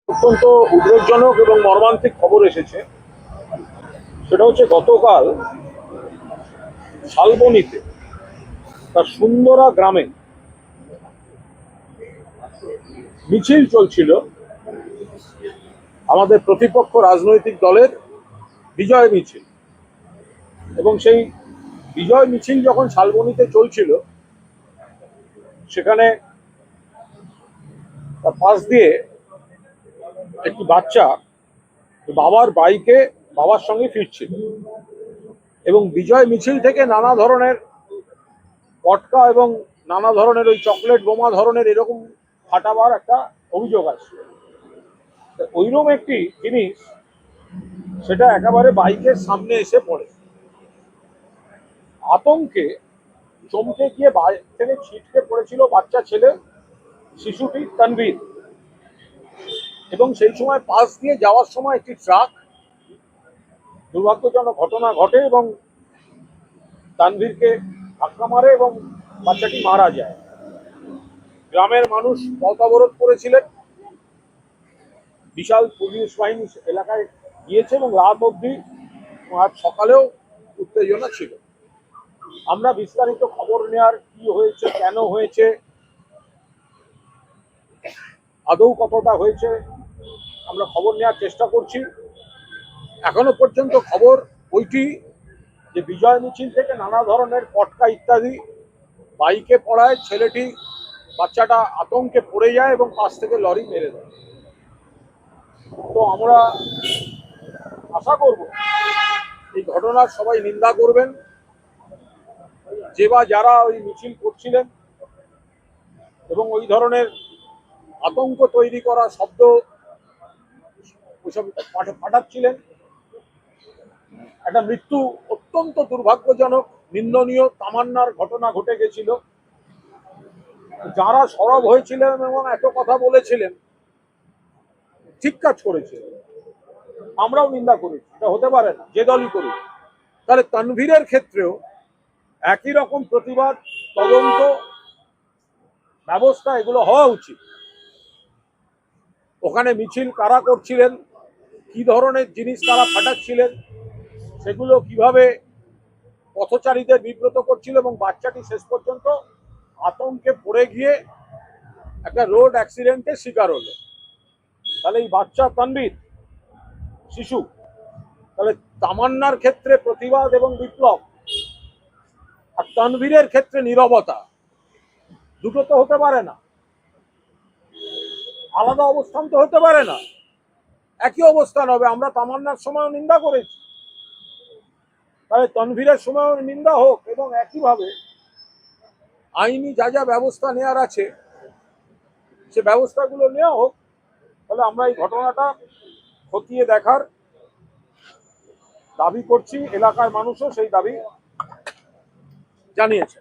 অত্যন্ত উদ্বেগজনক এবং মর্মান্তিক খবর এসেছে। সেটা হচ্ছে গতকাল শালবনীতে তার সুন্দরা গ্রামে মিছিল চলছিল আমাদের প্রতিপক্ষ রাজনৈতিক দলের বিজয় মিছিল। এবং সেই বিজয় মিছিল যখন শালবনীতে চলছিল, সেখানে তার পাশ দিয়ে একটি বাচ্চা বাবার বাইকে বাবার সঙ্গে ফিরছিল এবং বিজয় মিছিল থেকে নানা ধরনের পটকা এবং নানা ধরনের ওই চকলেট বোমা ধরনের এরকম ফাটাবার একটা অভিযোগ আছে। ওইরকম একটি জিনিস সেটা একেবারে বাইকের সামনে এসে পড়ে। আতঙ্কে চমকে গিয়ে বাইক থেকে ছিটকে পড়েছিল বাচ্চা ছেলে, শিশুটি তানভীর। এবং সেই সময় পাশ দিয়ে যাওয়ার সময় একটি ট্রাক, দুর্ভাগ্যজনক ঘটনা ঘটে এবং তানভীরকে ধাক্কা মারে এবং বাচ্চাটি মারা যায়। গ্রামের মানুষ পথ অবরোধ করেছিলেন, বিশাল পুলিশ বাহিনী এলাকায় গিয়েছে এবং রাত অবধি, আজ সকালেও উত্তেজনা ছিল। আমরা বিস্তারিত খবর নেওয়ার কি হয়েছে, কেন হয়েছে, আদৌ কতটা হয়েছে, আমরা খবর নেওয়ার চেষ্টা করছি। এখনো পর্যন্ত খবর ওইটি যে বিজয় মিছিল থেকে নানা ধরনের পটকা ইত্যাদি বাইকে পড়ায় ছেলেটি, বাচ্চাটা আতঙ্কে পড়ে যায় এবং পাশ থেকে লরি মেরে দেয়। তো আমরা আশা করব এই ঘটনার সবাই নিন্দা করবেন, যে বা যারা ওই মিছিল করছিলেন এবং ওই ধরনের আতঙ্ক তৈরি করা শব্দ ওইসব পাঠাচ্ছিলেন। একটা মৃত্যু অত্যন্ত দুর্ভাগ্যজনক, নিন্দনীয়, তামান্নার ঘটনা ঘটে গেছিল। যারা সরব হয়েছিলেন এবং এত কথা বলেছিলেন, ঠিক কাজ করেছিলেন, আমরাও নিন্দা করেছি। এটা হতে পারে না, যে দলই করুক। তাহলে তানভীরের ক্ষেত্রেও একই রকম প্রতিবাদ, তদন্ত, ব্যবস্থা এগুলো হওয়া উচিত। ওখানে মিছিল কারা করছিলেন, কি ধরনের জিনিস তারা ফাটাচ্ছিলেন, সেগুলো কিভাবে পথচারীদের বিব্রত করছিল এবং বাচ্চাটি শেষ পর্যন্ত আতঙ্কে পড়ে গিয়ে একটা রোড অ্যাক্সিডেন্টের শিকার হলো। তাহলে এই বাচ্চা তানভীর, শিশু, তাহলে তামান্নার ক্ষেত্রে প্রতিবাদ এবং বিপ্লব, আর তানভীরের ক্ষেত্রে নীরবতা, দুটো তো হতে পারে না, আলাদা অবস্থান তো হতে পারে না, একই অবস্থান হবে। আমরা তামান্নার সময়ও নিন্দা করেছি, তাহলে তানভীরের সময়ও নিন্দা হোক এবং একইভাবে আইনি যা যা ব্যবস্থা নেওয়ার আছে সে ব্যবস্থাগুলো নেওয়া হোক। তাহলে আমরা এই ঘটনাটা খতিয়ে দেখার দাবি করছি, এলাকার মানুষও সেই দাবি জানিয়েছে।